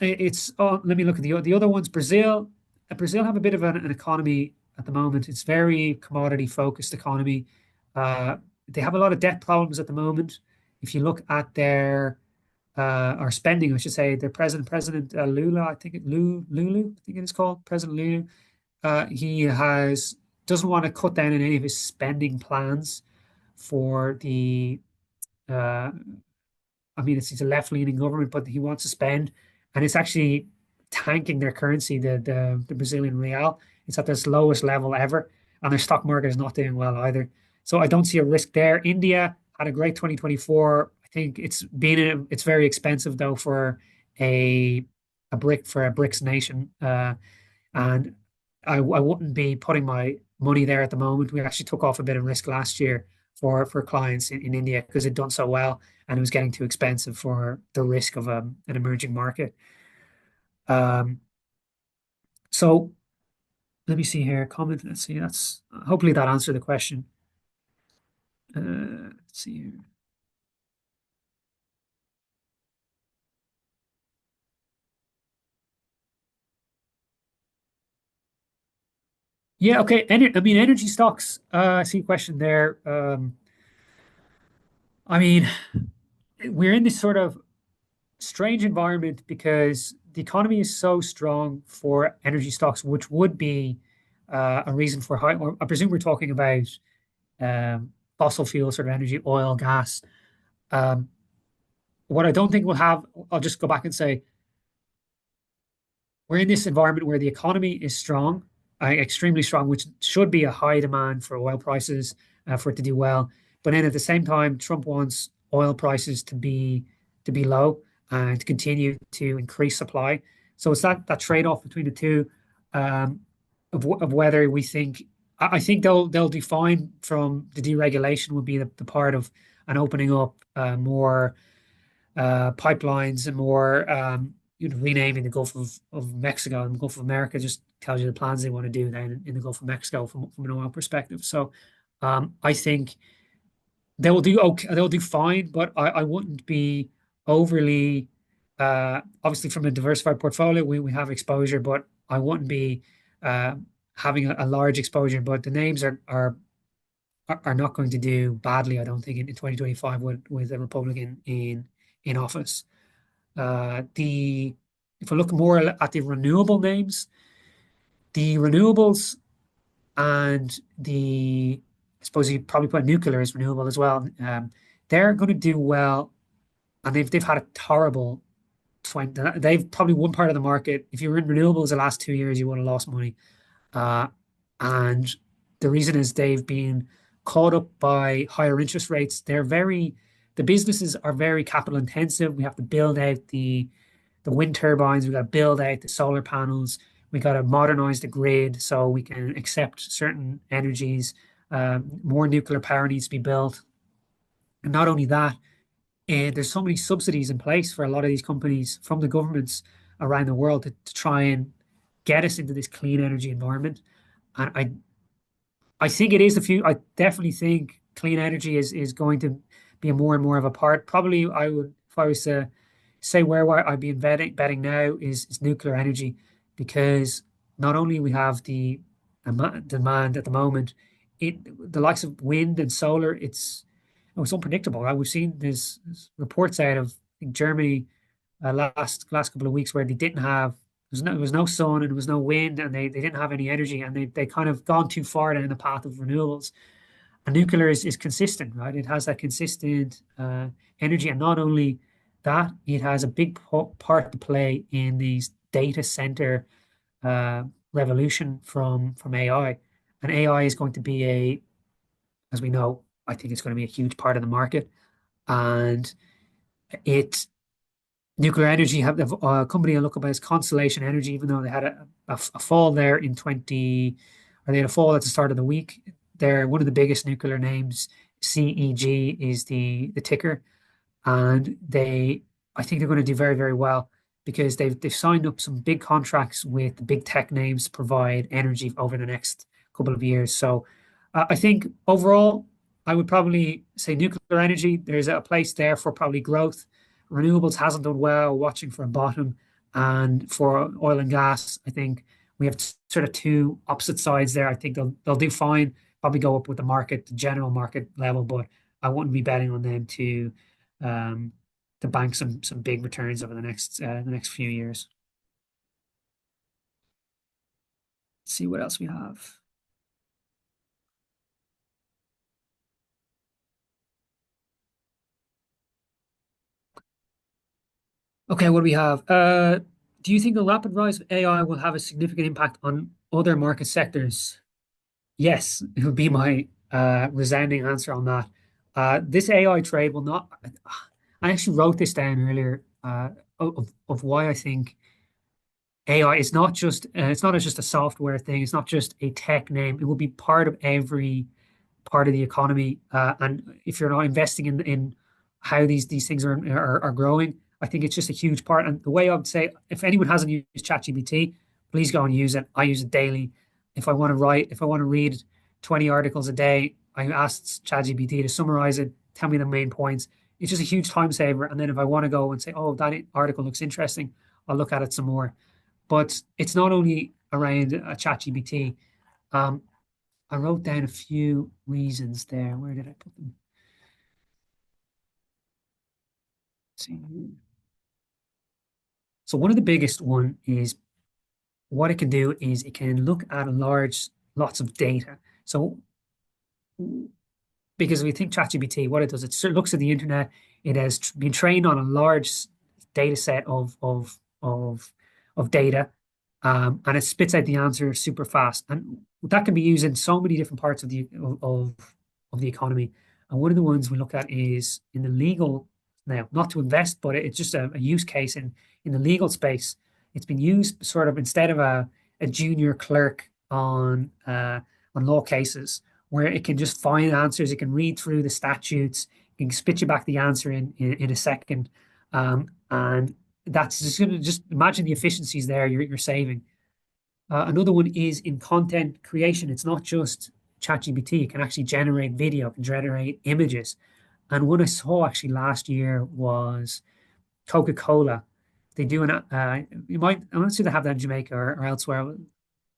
it's let me look at the other ones. Brazil have a bit of an economy at the moment. It's very commodity focused economy. They have a lot of debt problems at the moment. If you look at their or spending, I should say, their President Lula, Lulu, I think it is called, President Lulu. He doesn't want to cut down on any of his spending plans for the. Uh, I mean, it's a left-leaning government, but he wants to spend, and it's actually tanking their currency, the Brazilian real. It's at this lowest level ever, and their stock market is not doing well either. So I don't see a risk there. India had a great 2024. I think it's very expensive though for a BRICS nation, and I wouldn't be putting my money there at the moment. We actually took off a bit of risk last year for clients in India because it'd done so well and it was getting too expensive for the risk of an emerging market. Um, so let me see here. Comment. Let's see. That's hopefully that answered the question. Let's see here. Yeah, okay. I mean, energy stocks. I see a question there. I mean, we're in this sort of strange environment because the economy is so strong for energy stocks, which would be a reason for high. Or I presume we're talking about fossil fuel sort of energy, oil, gas. Um, what I don't think we'll have, I'll just go back and say, we're in this environment where the economy is strong, extremely strong, which should be a high demand for oil prices for it to do well. But then at the same time, Trump wants oil prices to be low and to continue to increase supply. So it's that trade-off between the two, of whether we think I think they'll define from the deregulation would be the part of and opening up more pipelines and more renaming the Gulf of Mexico and the Gulf of America just tells you the plans they want to do then in the Gulf of Mexico from an oil perspective. So I think they will do okay, they'll do fine, but I wouldn't be overly obviously from a diversified portfolio we have exposure, but I wouldn't be having a large exposure. But the names are not going to do badly, I don't think, in 2025 with a Republican in office. The If I look more at the renewable names, the renewables and I suppose you probably put nuclear as renewable as well. They're going to do well, and they've had a horrible 20. They've probably one part of the market. If you were in renewables the last 2 years, you would have lost money. And the reason is they've been caught up by higher interest rates. The businesses are very capital intensive. We have to build out the wind turbines. We've got to build out the solar panels. We got to modernize the grid so we can accept certain energies. More nuclear power needs to be built. And not only that, there's so many subsidies in place for a lot of these companies from the governments around the world to try and get us into this clean energy environment. And I think it is I definitely think clean energy is going to be more and more of a part. Probably I would, if I was to say where I'd be betting now is nuclear energy, because not only we have the demand at the moment, the likes of wind and solar, it's unpredictable. Right? We've seen there's reports out of Germany last couple of weeks where they didn't have there was no sun and there was no wind, and they didn't have any energy, and they kind of gone too far down the path of renewables. And nuclear is consistent, right? It has that consistent energy, and not only that, it has a big part to play in these data center revolution from AI. And AI is going to be as we know, I think it's going to be a huge part of the market. And nuclear energy have a company I look up as Constellation Energy, even though they had a fall there in they had a fall at the start of the week. They're one of the biggest nuclear names. CEG is the ticker, and I think they're going to do very, very well because they've signed up some big contracts with the big tech names to provide energy over the next couple of years. So I think overall, I would probably say nuclear energy, there's a place there for probably growth. Renewables hasn't done well, watching for a bottom. And for oil and gas, I think we have sort of two opposite sides there. I think they'll do fine, probably go up with the general market level, but I wouldn't be betting on them to bank some big returns over the next few years. Let's see what else we have. Okay, what do we have? Do you think the rapid rise of AI will have a significant impact on other market sectors? Yes, it would be my resounding answer on that. This AI trade will not. I actually wrote this down earlier of why I think AI is not just it's not just a software thing. It's not just a tech name. It will be part of every part of the economy. And if you're not investing in how these things are growing, I think it's just a huge part. And the way I would say, if anyone hasn't used ChatGPT, please go and use it. I use it daily. If I want to read 20 articles a day, I asked ChatGPT to summarize it, tell me the main points. It's just a huge time saver. And then if I want to go and say, oh, that article looks interesting, I'll look at it some more. But it's not only around ChatGPT. I wrote down a few reasons there. Where did I put them? Let's see. So one of the biggest one is what it can do is it can look at lots of data. So because we think ChatGPT, what it does, it looks at the internet. It has been trained on a large data set of data, and it spits out the answer super fast. And that can be used in so many different parts of the economy. And one of the ones we look at is in the legal, now not to invest, but it's just a use case in the legal space. It's been used sort of instead of a junior clerk on on law cases where it can just find answers, it can read through the statutes, it can spit you back the answer in a second. And that's just going to just imagine the efficiencies there you're saving. Another one is in content creation. It's not just ChatGPT. It can actually generate video, it can generate images. And what I saw actually last year was Coca-Cola. They do you might, I'm not sure they have that in Jamaica or elsewhere.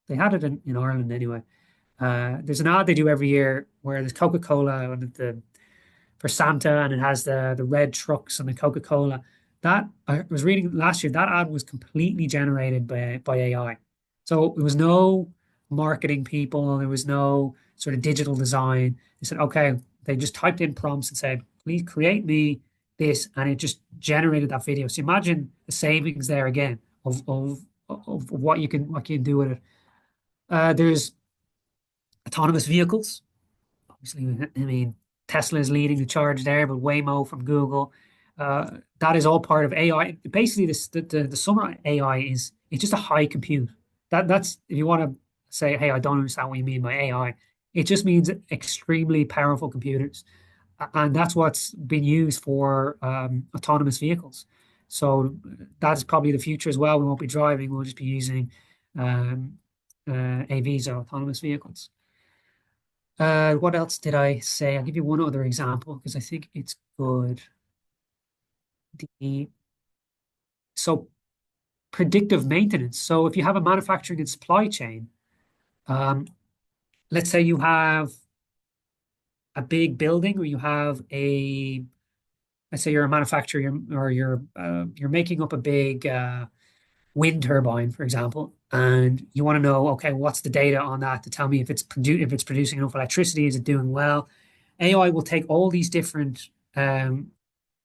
They had it in Ireland anyway. There's an ad they do every year where there's Coca-Cola and for Santa, and it has the red trucks and the Coca-Cola. That I was reading last year, that ad was completely generated by AI. So there was no marketing people, there was no sort of digital design. They said, okay, they just typed in prompts and said, please create me this, and it just generated that video. So imagine the savings there again of what you can do with it. There's autonomous vehicles. Obviously, I mean, Tesla is leading the charge there, but Waymo from Google, that is all part of AI. Basically, the summer of AI is it's just a high compute. That's if you want to say, hey, I don't understand what you mean by AI. It just means extremely powerful computers, and that's what's been used for autonomous vehicles. So that's probably the future as well. We won't be driving; we'll just be using um, AVs or autonomous vehicles. What else did I say? I'll give you one other example because I think it's good. The so predictive maintenance. So if you have a manufacturing and supply chain, um, let's say you have a big building, or you have let's say you're a manufacturer, or you're making up a big wind turbine, for example, and you want to know, okay, what's the data on that to tell me if it's producing enough electricity, is it doing well? AI will take all these different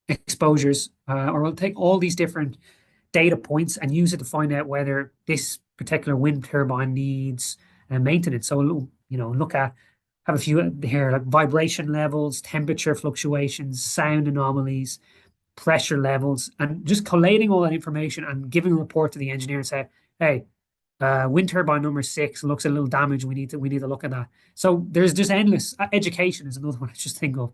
exposures, or will take all these different data points and use it to find out whether this particular wind turbine needs maintenance. So, look at have a few here like vibration levels, temperature fluctuations, sound anomalies, pressure levels, and just collating all that information and giving a report to the engineer and say, hey, wind turbine number 6 looks a little damaged. We need to look at that. So there's just endless education is another one I just think of.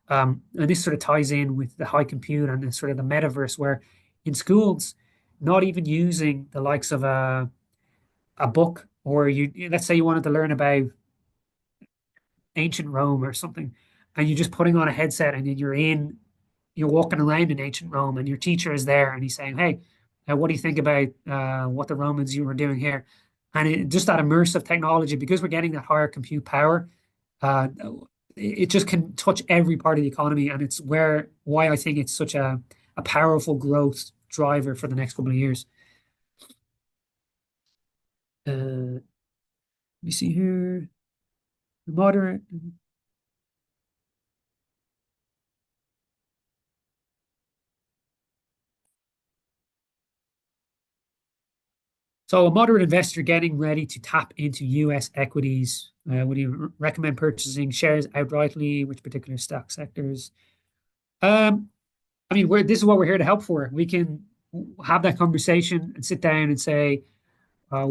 And this sort of ties in with the high compute and the sort of the metaverse, where in schools, not even using the likes of a book, or let's say you wanted to learn about ancient Rome or something, and you're just putting on a headset and then you're walking around in ancient Rome, and your teacher is there and he's saying, hey, what do you think about what the Romans you were doing here? And just that immersive technology, because we're getting that higher compute power, uh, it just can touch every part of the economy. And it's why I think it's such a powerful growth driver for the next couple of years. Let me see here. Moderate. So a moderate investor getting ready to tap into US equities. Would you recommend purchasing shares outrightly? Which particular stock sectors? I mean, this is what we're here to help for. We can have that conversation and sit down and say, uh,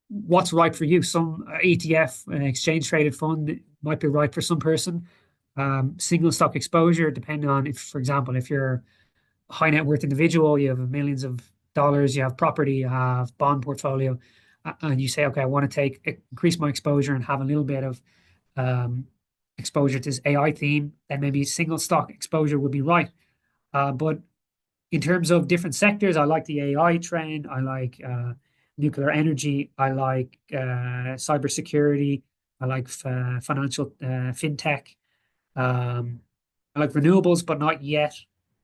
what's right for you? Some ETF, exchange traded fund, might be right for some person. Single stock exposure, depending on if, for example, if you're a high net worth individual, you have millions of dollars, you have property, you have bond portfolio, and you say, okay, I want to increase my exposure and have a little bit of exposure to this AI theme, then maybe single stock exposure would be right. But in terms of different sectors, I like the AI trend. I like nuclear energy. I like cybersecurity. I like financial fintech. I like renewables, but not yet.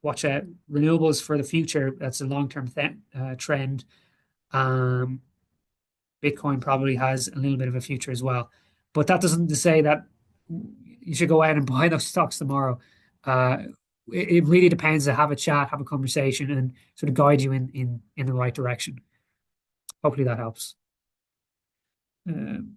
Watch out, renewables for the future. That's a long-term trend. Bitcoin probably has a little bit of a future as well, but that doesn't to say that you should go out and buy those stocks tomorrow. Uh, it really depends to have a chat, have a conversation, and sort of guide you in the right direction. Hopefully that helps. Um,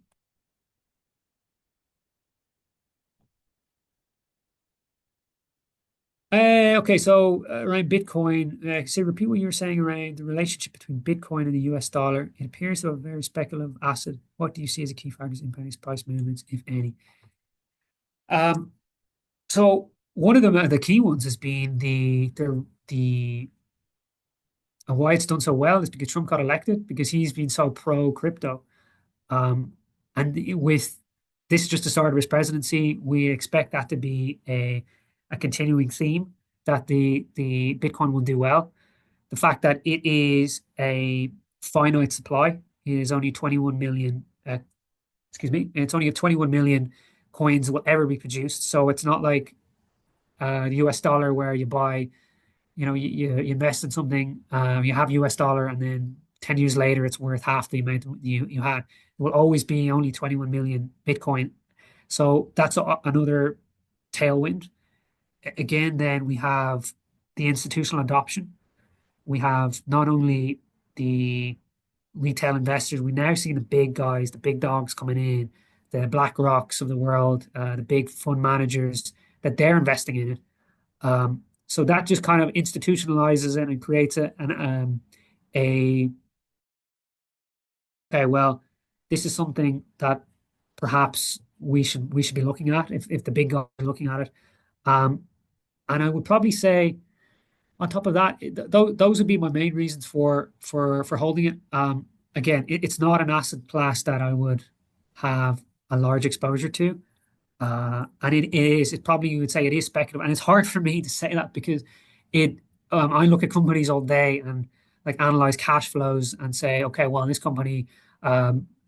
Okay, so around Bitcoin, say repeat what you were saying around the relationship between Bitcoin and the US dollar. It appears to have a very speculative asset. What do you see as a key factors impacting its price movements, if any? Um, so one of the key ones has been the and why it's done so well is because Trump got elected because he's been so pro crypto. Um, and with this just the start of his presidency, we expect that to be a continuing theme that the Bitcoin will do well. The fact that it is a finite supply, it is only 21 million, excuse me, it's only a 21 million coins will ever be produced. So it's not like the US dollar where you buy, you invest in something, you have US dollar, and then 10 years later it's worth half the amount you had. It will always be only 21 million Bitcoin. So that's another tailwind. Again, then we have the institutional adoption. We have not only the retail investors, we now see the big guys, the big dogs coming in, the Black Rocks of the world, the big fund managers, that they're investing in it. So that just kind of institutionalizes it and creates a okay, well, this is something that perhaps we should be looking at if the big guys are looking at it. Um, and I would probably say on top of that, those would be my main reasons for holding it. Again, it's not an asset class that I would have a large exposure to. And it probably you would say it is speculative. And it's hard for me to say that because it, I look at companies all day and like analyze cash flows and say, okay, well, this company,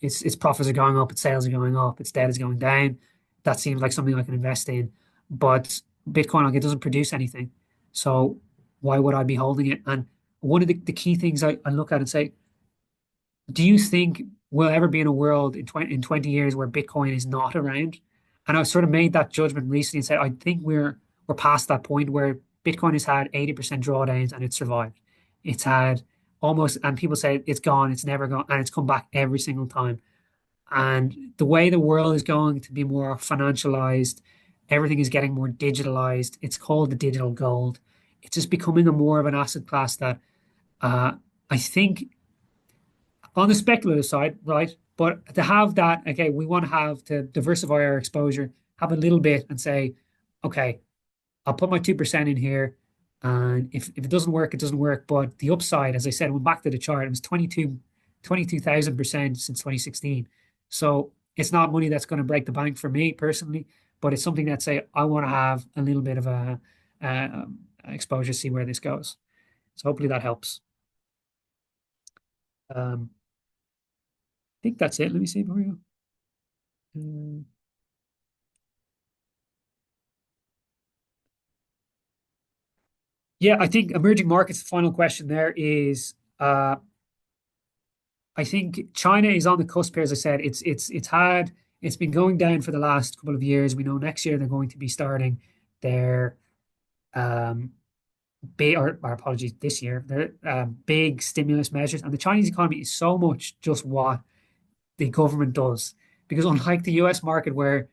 its profits are going up, its sales are going up, its debt is going down. That seems like something I can invest in. But Bitcoin, like, it doesn't produce anything. So why would I be holding it? And one of the key things I look at and say, do you think we'll ever be in a world in 20 years where Bitcoin is not around? And I sort of made that judgment recently and said, I think we're past that point where Bitcoin has had 80% drawdowns and it's survived. It's had almost, and people say it's gone, it's never gone, and it's come back every single time. And the way the world is going to be more financialized, everything is getting more digitalized. It's called the digital gold. It's just becoming a more of an asset class that uh, I think on the speculative side, right? But to have that, okay, we want to have to diversify our exposure, have a little bit and say, okay, I'll put my 2% in here. And if it doesn't work, it doesn't work. But the upside, as I said, went back to the chart, it was 22,000% since 2016. So it's not money that's going to break the bank for me personally, but it's something that say I want to have a little bit of a exposure, see where this goes. So hopefully that helps. I think that's it. Let me see before you go. Yeah, I think emerging markets, the final question there is I think China is on the cusp here, as I said. It's been going down for the last couple of years. We know next year they're going to be starting their um big or apologies, this year, their big stimulus measures. And the Chinese economy is so much just what the government does. Because unlike the US market where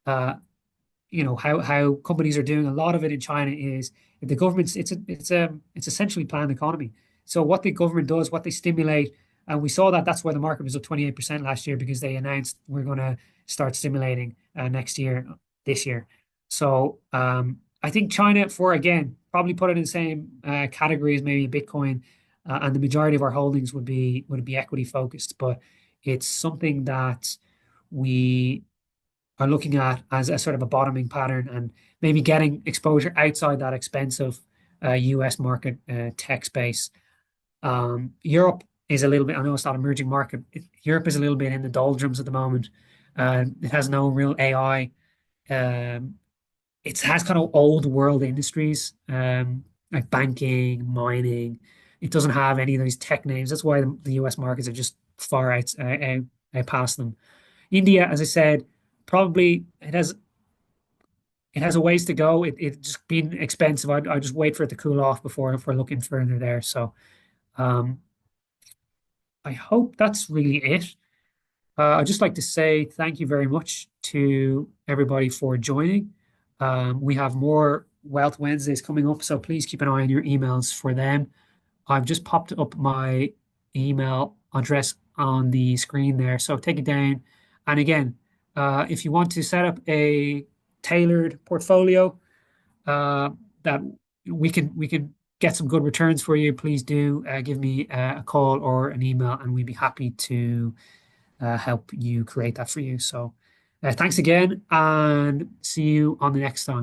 uh how companies are doing. A lot of it in China is if the government's it's essentially planned economy. So what the government does, what they stimulate, and we saw that that's why the market was up 28% last year because they announced we're going to start stimulating next year, this year. So I think China, for again, probably put it in the same category as maybe Bitcoin, and the majority of our holdings would be equity focused, but it's something that we are looking at as a sort of a bottoming pattern and maybe getting exposure outside that expensive US market tech space. Europe is a little bit, I know it's not emerging market. Europe is a little bit in the doldrums at the moment. It has no real AI. Um, it has kind of old world industries like banking, mining. It doesn't have any of those tech names. That's why the US markets are just far out past them. India, as I said, probably it has a ways to go. It's just been expensive. I just wait for it to cool off before if we're looking further there. So um, I hope that's really it. I'd just like to say thank you very much to everybody for joining. We have more Wealth Wednesdays coming up, so please keep an eye on your emails for them. I've just popped up my email address on the screen there, so take it down. And again, if you want to set up a tailored portfolio that we can get some good returns for you, please do give me a call or an email, and we'd be happy to help you create that for you. So thanks again, and see you on the next time.